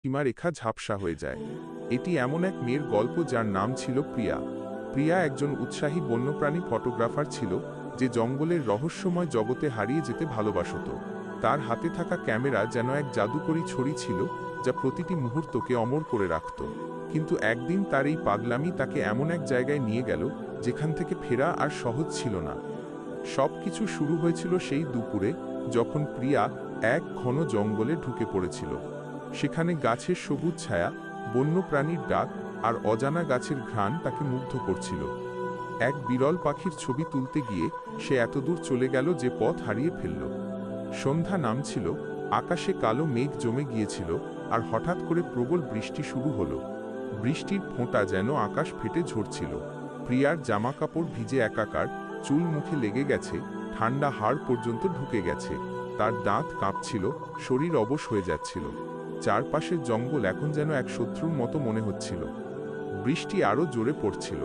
সীমারেখা ঝাপসা হয়ে যায়। এটি এমন এক মেয়ের গল্প যার নাম ছিল প্রিয়া। প্রিয়া একজন উৎসাহী বন্যপ্রাণী ফটোগ্রাফার ছিল, যে জঙ্গলের রহস্যময় জগতে হারিয়ে যেতে ভালোবাসত। তার হাতে থাকা ক্যামেরা যেন এক জাদুকরী ছড়ি ছিল, যা প্রতিটি মুহূর্তকে অমর করে রাখত। কিন্তু একদিন তার এই পাগলামি তাকে এমন এক জায়গায় নিয়ে গেল, যেখান থেকে ফেরা আর সহজ ছিল না। সবকিছু শুরু হয়েছিল সেই দুপুরে, যখন প্রিয়া এক ঘন জঙ্গলে ঢুকে পড়েছিল। সেখানে গাছের সবুজ ছায়া, বন্যপ্রাণীর ডাক আর অজানা গাছের ঘ্রাণ তাকে মুগ্ধ করছিল। এক বিরল পাখির ছবি তুলতে গিয়ে সে এতদূর চলে গেল যে পথ হারিয়ে ফেলল। সন্ধ্যা নামছিল, আকাশে কালো মেঘ জমে গিয়েছিল, আর হঠাৎ করে প্রবল বৃষ্টি শুরু হলো। বৃষ্টির ফোঁটা যেন আকাশ ফেটে ঝরছিল। প্রিয়ার জামাকাপড় ভিজে একাকার, চুল মুখে লেগে গেছে, ঠান্ডা হাড় পর্যন্ত ঢুকে গেছে। তার দাঁত কাঁপছিল, শরীর অবশ হয়ে যাচ্ছিল। চারপাশের জঙ্গল এখন যেন এক শত্রুর মতো মনে হচ্ছিল। বৃষ্টি আরও জোরে পড়ছিল।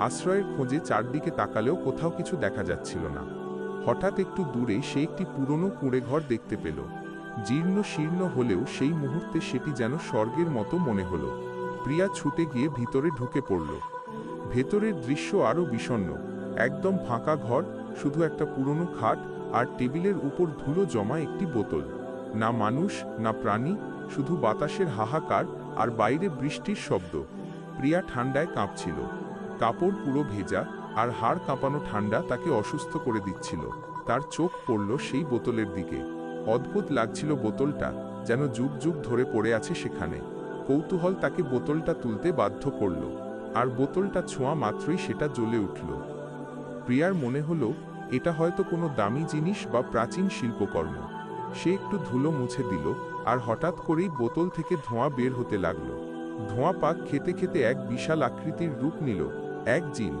আশ্রয়ের খোঁজে চারদিকে তাকালেও কোথাও কিছু দেখা যাচ্ছিল না। হঠাৎ একটু দূরে সে একটি পুরনো কুঁড়েঘর দেখতে পেল। জীর্ণ শীর্ণ হলেও সেই মুহূর্তে সেটি যেন স্বর্গের মতো মনে হলো। প্রিয়া ছুটে গিয়ে ভিতরে ঢুকে পড়ল। ভেতরের দৃশ্য আরও বিষণ্ণ। একদম ফাঁকা ঘর, শুধু একটা পুরনো খাট আর টেবিলের উপর ধুলো জমা একটি বোতল। না মানুষ, না প্রাণী, শুধু বাতাসের হাহাকার আর বাইরে বৃষ্টির শব্দ। প্রিয়া ঠান্ডায় কাঁপছিল। কাপড় পুরো ভেজা, আর হাড় কাঁপানো ঠান্ডা তাকে অসুস্থ করে দিচ্ছিল। তার চোখ পড়ল সেই বোতলের দিকে। অদ্ভুত লাগছিল বোতলটা, যেন যুগ যুগ ধরে পড়ে আছে সেখানে। কৌতূহল তাকে বোতলটা তুলতে বাধ্য করল, আর বোতলটা ছোঁয়া মাত্রই সেটা জ্বলে উঠল। প্রিয়ার মনে হলো এটা হয়তো কোনো দামি জিনিস বা প্রাচীন শিল্পকর্ম। সে একটু ধুলো মুছে দিল, আর হঠাৎ করেই বোতল থেকে ধোঁয়া বের হতে লাগল। ধোঁয়া পাক খেতে খেতে এক বিশাল আকৃতির রূপ নিল। এক জিন,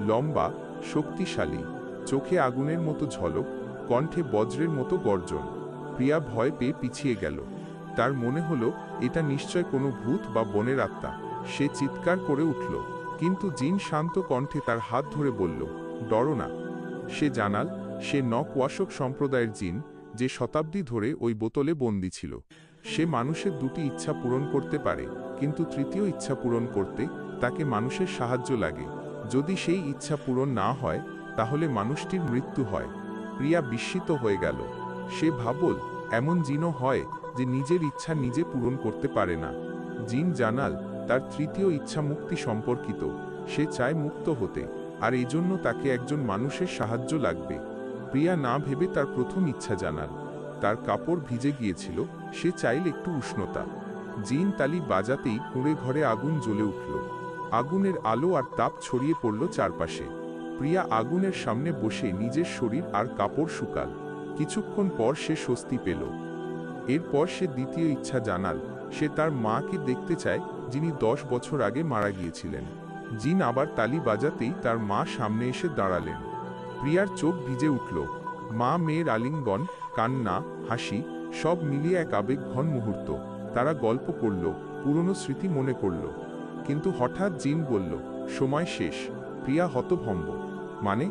লম্বা, শক্তিশালী, চোখে আগুনের মতো ঝলক, কণ্ঠে বজ্রের মতো গর্জন। প্রিয়া ভয় পেয়ে পিছিয়ে গেল। তার মনে হলো এটা নিশ্চয় কোনো ভূত বা বনের আত্মা। সে চিৎকার করে উঠল, কিন্তু জিন শান্ত কণ্ঠে তার হাত ধরে বলল, ডরো না। সে জানাল সে নকওয়াশক সম্প্রদায়ের জিন, যে শতাব্দী ধরে ওই বোতলে বন্দী ছিল। সে মানুষের দুটি ইচ্ছা পূরণ করতে পারে, কিন্তু তৃতীয় ইচ্ছা পূরণ করতে তাকে মানুষের সাহায্য লাগে। যদি সেই ইচ্ছা পূরণ না হয়, তাহলে মানুষটির মৃত্যু হয়। প্রিয়া বিস্মিত হয়ে গেল। সে ভাবল, এমন জিনও হয় যে নিজের ইচ্ছা নিজে পূরণ করতে পারে না। জিন জানাল তার তৃতীয় ইচ্ছা মুক্তি সম্পর্কিত। সে চায় মুক্ত হতে, আর এজন্য তাকে একজন মানুষের সাহায্য লাগবে। প্রিয়া না ভেবে তার প্রথম ইচ্ছা জানাল। তার কাপড় ভিজে গিয়েছিল, সে চাইল একটু উষ্ণতা। জিন তালি বাজাতেই কুঁড়ে ঘরে আগুন জ্বলে উঠল। আগুনের আলো আর তাপ ছড়িয়ে পড়ল চারপাশে। প্রিয়া আগুনের সামনে বসে নিজের শরীর আর কাপড় শুকাল। কিছুক্ষণ পর সে স্বস্তি পেল। এরপর সে দ্বিতীয় ইচ্ছা জানাল। সে তার মাকে দেখতে চায়, যিনি 10 বছর আগে মারা গিয়েছিলেন। জিন আবার তালি বাজাতেই তার মা সামনে এসে দাঁড়ালেন। প্রিয়ার চোখ ভিজে উঠল। মা মেয়ের আলিঙ্গন, কান্না, হাসি, সব মিলিয়ে এক আবেগঘন মুহূর্ত। তারা গল্প করল, পুরনো স্মৃতি মনে করল। কিন্তু হঠাৎ জিন বলল, সময় শেষ। প্রিয়া হতভম্ব। মানে?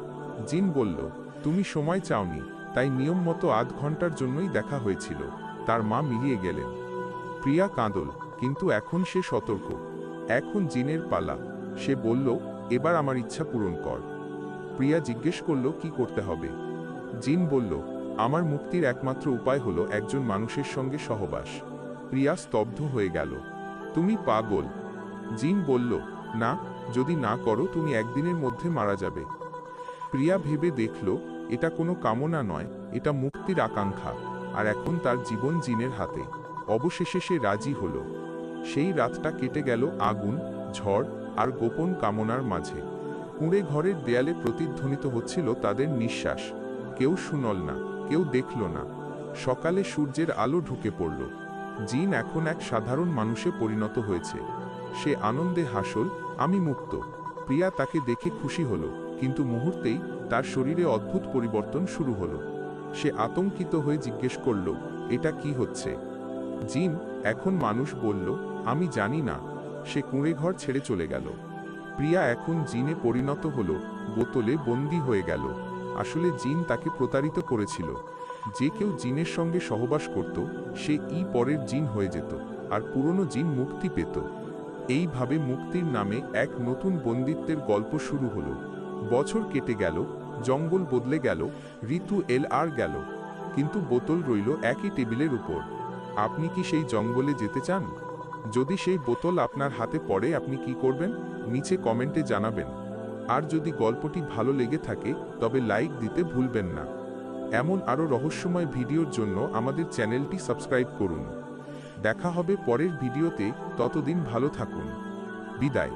জিন বলল, তুমি সময় চাওনি, তাই নিয়ম মতো আধ ঘন্টার জন্যই দেখা হয়েছিল। তার মা মিলিয়ে গেলেন। প্রিয়া কাঁদল, কিন্তু এখন সে সতর্ক। এখন জিনের পালা। সে বলল, এবার আমার ইচ্ছা পূরণ কর। প্রিয়া জিজ্ঞেস করল, কি করতে হবে? জিন বলল, আমার মুক্তির একমাত্র উপায় হলো একজন মানুষের সঙ্গে সহবাস। প্রিয়া স্তব্ধ হয়ে গেল। তুমি পাগল। জিন বলল, না, যদি না করো তুমি একদিনের মধ্যে মারা যাবে। প্রিয়া ভেবে দেখল, এটা কোনো কামনা নয়, এটা মুক্তির আকাঙ্ক্ষা। আর এখন তার জীবন জিনের হাতে। অবশেষে সে রাজি হল। সেই রাতটা কেটে গেল আগুন, ঝড় আর গোপন কামনার মাঝে। কুঁড়ে ঘরের দেয়ালে প্রতিধ্বনিত হচ্ছিল তাদের নিঃশ্বাস। কেউ শুনল না, কেউ দেখল না। সকালে সূর্যের আলো ঢুকে পড়ল। জিন এখন এক সাধারণ মানুষে পরিণত হয়েছে। সে আনন্দে হাসল, আমি মুক্ত। প্রিয়া তাকে দেখে খুশি হলো, কিন্তু মুহূর্তেই তার শরীরে অদ্ভুত পরিবর্তন শুরু হলো। সে আতঙ্কিত হয়ে জিজ্ঞেস করল, এটা কি হচ্ছে? জিন এখন মানুষ বলল, আমি জানি না। সে কুঁড়ে ঘর ছেড়ে চলে গেল। প্রিয়া এখন জিনে পরিণত হলো, বোতলে বন্দী হয়ে গেল। আসলে জিন তাকে প্রতারিত করেছিল। যে কেউ জিনের সঙ্গে সহবাস করত, সে পরের জিন হয়ে যেত। আর পুরনো জিন মুক্তি পেত। এইভাবে মুক্তির নামে এক নতুন বন্দিত্বের গল্প শুরু হলো। বছর কেটে গেল, জঙ্গল বদলে গেল, ঋতু গেল, কিন্তু বোতল রইল একই টেবিলের উপর। আপনি কি সেই জঙ্গলে যেতে চান? যদি সেই বোতল আপনার হাতে পড়ে আপনি কি করবেন? নিচে কমেন্টে জানাবেন। আর যদি গল্পটি ভালো লেগে থাকে তবে লাইক দিতে ভুলবেন না। এমন আরও রহস্যময় ভিডিওর জন্য আমাদের চ্যানেলটি সাবস্ক্রাইব করুন। দেখা হবে পরের ভিডিওতে, ততদিন ভালো থাকুন। বিদায়।